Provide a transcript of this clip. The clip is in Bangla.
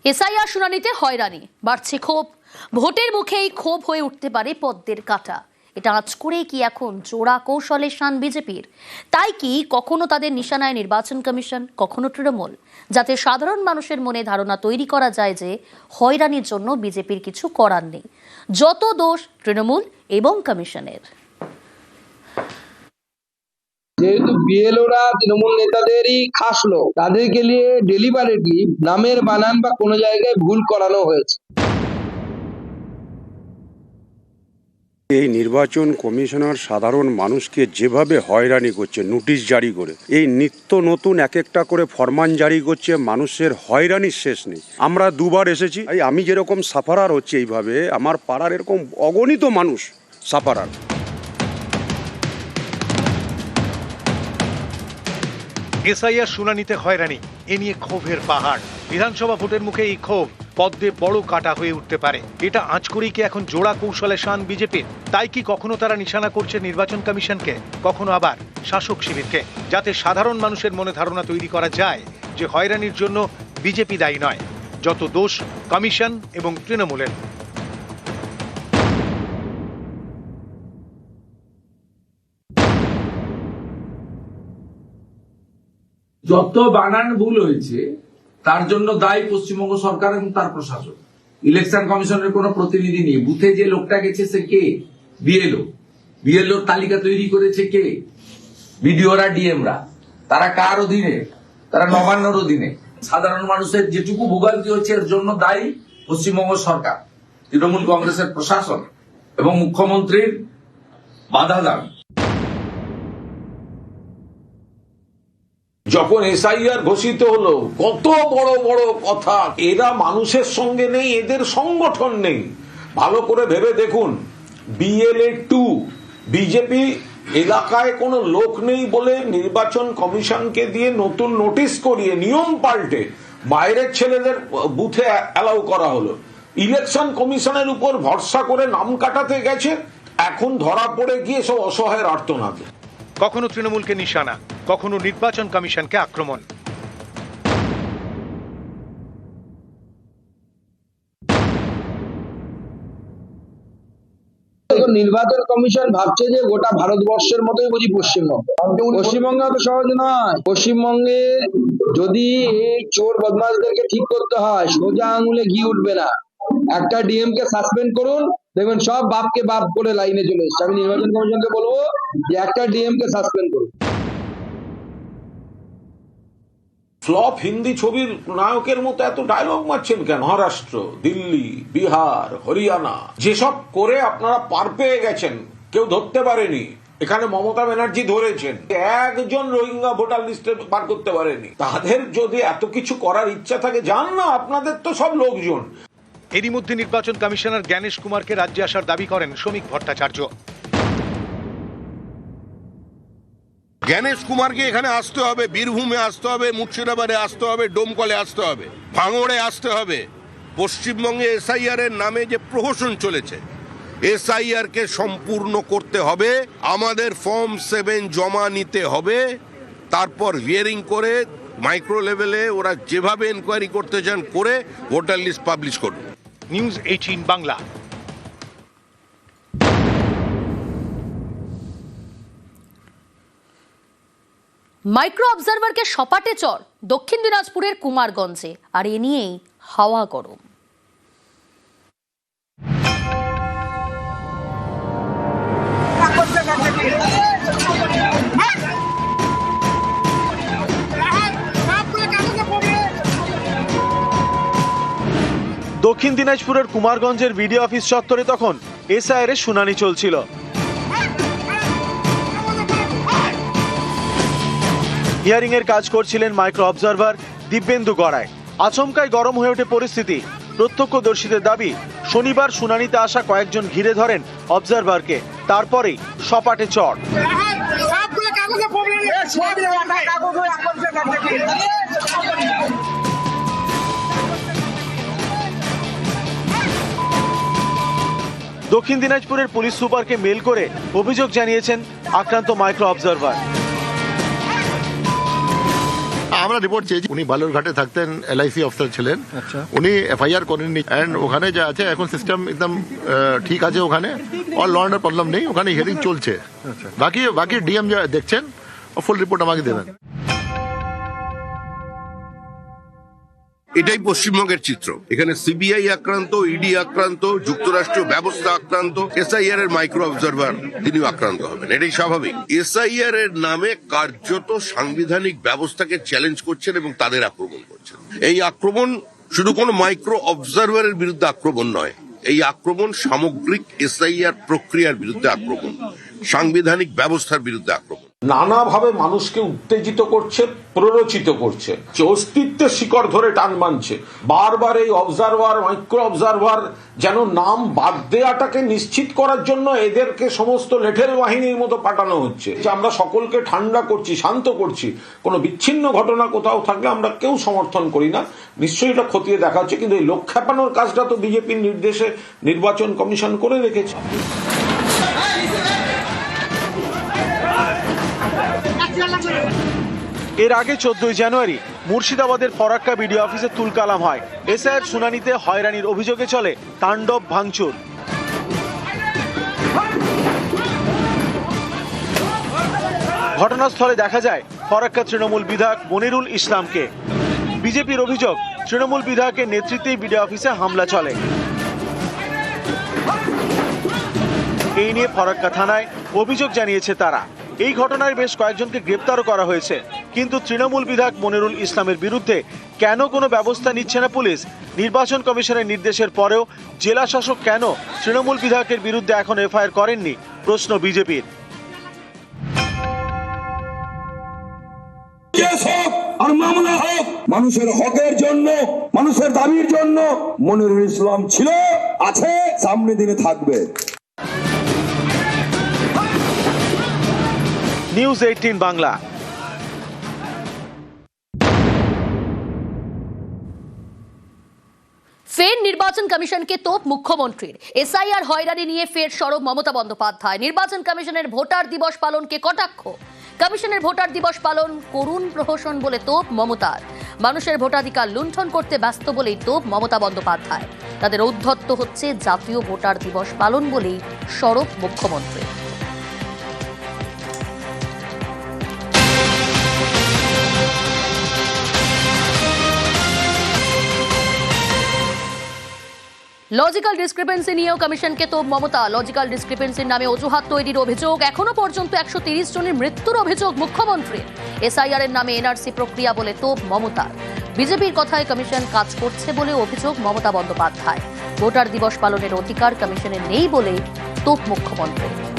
এসআইআর শুনানিতে হয়রানি, বাড়ছে ক্ষোভ। ভোটের মুখেই ক্ষোভ হয়ে উঠতে পারে পদ্মের কাঁটা। এটা আঁচ করেই কি এখন চোরা কৌশলের শান বিজেপির? তাই কি কখনো তাদের নিশানায় নির্বাচন কমিশন, কখনো তৃণমূল, যাতে সাধারণ মানুষের মনে ধারণা তৈরি করা যায় যে হয়রানির জন্য বিজেপির কিছু করার নেই। যত দোষ তৃণমূল এবং কমিশনের। যেহেতু বিএলওরা তৃণমূল নেতাদেরই খাস লোক, তাদেরকে নিয়ে ডেলিভারেটলি নামের বানান বা কোনো জায়গায় ভুল করানো হয়েছে। এই নির্বাচন কমিশনার সাধারণ মানুষকে যেভাবে হয়রানি করছে, নোটিশ জারি করে, এই নিত্য নতুন এক একটা করে ফরমান জারি করছে, মানুষের হয়রানির শেষ নেই। আমরা দুবার এসেছি, আমি যেরকম সাফারার হচ্ছে, এইভাবে আমার পাড়ার এরকম অগণিত মানুষ সাফারার। এসআইআর শুনানিতে হয়রানি, এ নিয়ে ক্ষোভের পাহাড়। বিধানসভা ভোটের মুখে এই ক্ষোভ পদ্মে বড় কাটা হয়ে উঠতে পারে। এটা আঁচ করেই কি এখন জোড়া কৌশলে শান বিজেপির? তাই কি কখনো তারা নিশানা করছে নির্বাচন কমিশনকে, কখনো আবার শাসক শিবিরকে, যাতে সাধারণ মানুষের মনে ধারণা তৈরি করা যায় যে হয়রানির জন্য বিজেপি দায়ী নয়, যত দোষ কমিশন এবং তৃণমূলের। যত বানান ভুল হয়েছে তার জন্য দায়ী পশ্চিমবঙ্গ সরকার এবং তার প্রশাসন। ইলেকশন কমিশনের কোনো প্রতিনিধি নেই। বুথে যে লোকটা গেছে সে কে? বিএলওর তালিকা তৈরি করেছে কে? বিডিওরা, ডিএমরা। তারা কার অধীনে? তারা নবান্নর অধীনে। সাধারণ মানুষের যেটুকু ভোগান্তি হচ্ছে এর জন্য দায়ী পশ্চিমবঙ্গ সরকার, তৃণমূল কংগ্রেসের প্রশাসন এবং মুখ্যমন্ত্রীর বাধা দান। যখন এসআইআর ঘোষিত হলো, কত বড় বড় কথা। এরা মানুষের সঙ্গে নেই, এদের সংগঠন নেই। ভালো করে ভেবে দেখুন, BLA-2 বিজেপি এলাকায় কোনো লোক নেই বলে নির্বাচন কমিশনকে দিয়ে নতুন নোটিশ করিয়ে নিয়ম পাল্টে বাইরের ছেলেদের বুথে অ্যালাউ করা হলো। ইলেকশন কমিশনের উপর ভরসা করে নাম কাটাতে গেছে, এখন ধরা পড়ে গিয়ে সব অসহায়ের আর্তনাদ। কখনো তৃণমূলকে নিশানা, কখনো নির্বাচন কমিশনকে আক্রমণ। নির্বাচন কমিশন ভাবছে যে গোটা ভারতবর্ষের মতোই বুঝি পশ্চিমবঙ্গে অত সহজ নয়। পশ্চিমবঙ্গে যদি এই চোর বদমাশদেরকে ঠিক করতে হয়, সোজা আঙুলে ঘি উঠবে না। একটা ডিএম কে সাসপেন্ড করুন, দেখবেন সব বাপকে বাপ করে লাইনে চলে এসছে। আমি নির্বাচন কমিশনকে বলবো যে একটা ডিএম কে সাসপেন্ড করুন। ফ্লপ হিন্দি ছবির নায়কের মতো এত ডায়লগ মারছেন কেন? মহারাষ্ট্র, দিল্লি, বিহার, হরিয়ানা যেসব করে আপনারা পার পেয়ে গেছেন, কেউ ধরতে পারেনি। এখানে মমতা ব্যানার্জি ধরেছেন, একজন রোহিঙ্গা ভোটার লিস্টে পার করতে পারেনি। তাদের যদি এত কিছু করার ইচ্ছা থাকে, যান না, আপনাদের তো সব লোকজন। এরই মধ্যে নির্বাচন কমিশনার জ্ঞানেশ কুমারকে রাজ্যে আসার দাবি করেন শ্রমিক ভট্টাচার্য। জ্ঞানেশ কুমারকে এখানে আসতে হবে, বীরভূমে আসতে হবে, মুর্শিদাবাদে আসতে হবে, ডোমকলে আসতে হবে, ভাঙড়ে আসতে হবে। পশ্চিমবঙ্গে এসআইআর এর নামে যে প্রহসন চলেছে, এসআইআর কে সম্পূর্ণ করতে হবে। আমাদের ফর্ম 7 জমা নিতে হবে, তারপর হিয়ারিং করে মাইক্রো লেভেলে ওরা যেভাবে এনকোয়ারি করতে চান করে ভোটার লিস্ট পাবলিশ করুন। নিউজ 18 বাংলা। মাইক্রো অবজারভারকে সপাটে চড় দক্ষিণ দিনাজপুরের কুমারগঞ্জে, আর এ নিয়েই হাওয়া গরম। দক্ষিণ দিনাজপুরের কুমারগঞ্জের বিডিও অফিস চত্বরে তখন এসআইআর এর শুনানি চলছিল। হিয়ারিং এর কাজ করছিলেন মাইক্রো অবজারভার দিব্যেন্দু গড়াই। আচমকাই গরম হয়ে ওঠে পরিস্থিতি। প্রত্যক্ষদর্শীদের দাবি, শনিবার শুনানিতে আসা কয়েকজন ঘিরে ধরেন অবজারভারকে, তারপরেই সপাটে চড়। দক্ষিণ দিনাজপুরের পুলিশ সুপারকে মেল করে অভিযোগ জানিয়েছেন আক্রান্ত মাইক্রো অবজারভার। আমরা রিপোর্ট চেয়েছি। উনি বালুরঘাটে থাকতেন, LIC অফিসার ছিলেন, উনি FIR করেননি। এন্ড ওখানে যা আছে এখন সিস্টেম একদম ঠিক আছে, ওখানে অল ল অ্যান্ড প্রবলেম নেই, ওখানে হিয়ারিং চলছে। বাকি DM যা দেখছেন ফুল রিপোর্ট আমাকে দেবেন। এটাই পশ্চিমবঙ্গের চিত্র। এখানে CBI আক্রান্ত, ED আক্রান্ত, যুক্তরাষ্ট্রীয় ব্যবস্থা আক্রান্ত, SIR এর মাইক্রো অবজারভার তিনিও আক্রান্ত হবেন, এটাই স্বাভাবিক। SIR এর নামে কার্যত সাংবিধানিক ব্যবস্থাকে চ্যালেঞ্জ করছেন এবং তাদের আক্রমণ করছেন। এই আক্রমণ শুধু কোনো মাইক্রো অবজারভারের বিরুদ্ধে আক্রমণ নয়, এই আক্রমণ সামগ্রিক SIR প্রক্রিয়ার বিরুদ্ধে আক্রমণ, সাংবিধানিক ব্যবস্থার বিরুদ্ধে আক্রমণ। নানাভাবে মানুষকে উত্তেজিত করছে, প্ররোচিত করছে, অস্তিত্বের শিকড় ধরে টান মানছে। বারবার এই অবজারভার, মাইক্রো অবজারভার যেন নাম বাদ দেওয়াটাকে নিশ্চিত করার জন্য এদেরকে সমস্ত লেঠেল বাহিনীর মতো পাঠানো হচ্ছে। যে আমরা সকলকে ঠান্ডা করছি, শান্ত করছি, কোনো বিচ্ছিন্ন ঘটনা কোথাও থাকলে আমরা কেউ সমর্থন করি না, নিশ্চয়ই এটা খতিয়ে দেখা হচ্ছে। কিন্তু এই লোক খেপানোর কাজটা তো বিজেপির নির্দেশে নির্বাচন কমিশন করে রেখেছে। এর আগে 14 জানুয়ারি মুর্শিদাবাদের ফরাক্কা বিডিও অফিসে তুলকালাম হয়। SIR শুনানিতে হয়রানির অভিযোগে চলে তাণ্ডব ভাঙচুর। ঘটনাস্থলে দেখা যায় ফরাক্কা তৃণমূল বিধায়ক মনিরুল ইসলামকে। বিজেপির অভিযোগ, তৃণমূল বিধায়কের নেতৃত্বেই বিডিও অফিসে হামলা চলে। এই নিয়ে ফরাক্কা থানায় অভিযোগ জানিয়েছে তারা। এই ঘটনায় বেশ কয়েকজনকে গ্রেপ্তারও করা হয়েছে। কিন্তু তৃণমূল বিধায়ক মনিরুল ইসলামের বিরুদ্ধে কেন কোনো ব্যবস্থা নিচ্ছে না পুলিশ? নির্বাচন কমিশনের নির্দেশের পরেও জেলা শাসক কেন তৃণমূল বিধায়কের বিরুদ্ধে এখন FIR করেননি, প্রশ্ন বিজেপির। আর মামলা হোক, মানুষের হকের জন্য, মানুষের দাবির জন্য মনিরুল ইসলাম ছিল, আছে, সামনে দিনে থাকবে। নিউজ 18 বাংলা। ফের নির্বাচন কমিশনকে তোপ মুখ্যমন্ত্রীর। SIR হয়রানি নিয়ে ফের সরব মমতা বন্দ্যোপাধ্যায়। নির্বাচন কমিশনের ভোটার দিবস পালনকে কটাক্ষ। কমিশনের ভোটার দিবস পালন করুণ প্রহসন বলে তোপ মমতার। মানুষের ভোটাধিকার লুণ্ঠন করতে ব্যস্ত বলেই তোপ মমতা বন্দ্যোপাধ্যায়। তাদের ঔদ্ধত্য হচ্ছে জাতীয় ভোটার দিবস পালন বলেই সরব মুখ্যমন্ত্রী। লজিক্যাল ডিসক্রিপেন্সি নিয়েও কমিশনকে তোপ মমতা। লজিক্যাল ডিসক্রিপেন্সির নামে অজুহাত তৈরির অভিযোগ। এখনো পর্যন্ত 130 জনের মৃত্যুর অভিযোগ মুখ্যমন্ত্রীর। SIR এর নামে NRC প্রক্রিয়া বলে তোপ মমতার। বিজেপির কথায় কমিশন কাজ করছে বলে অভিযোগ মমতা বন্দ্যোপাধ্যায়। ভোটার দিবস পালনের অধিকার কমিশনের নেই বলে তোপ মুখ্যমন্ত্রী।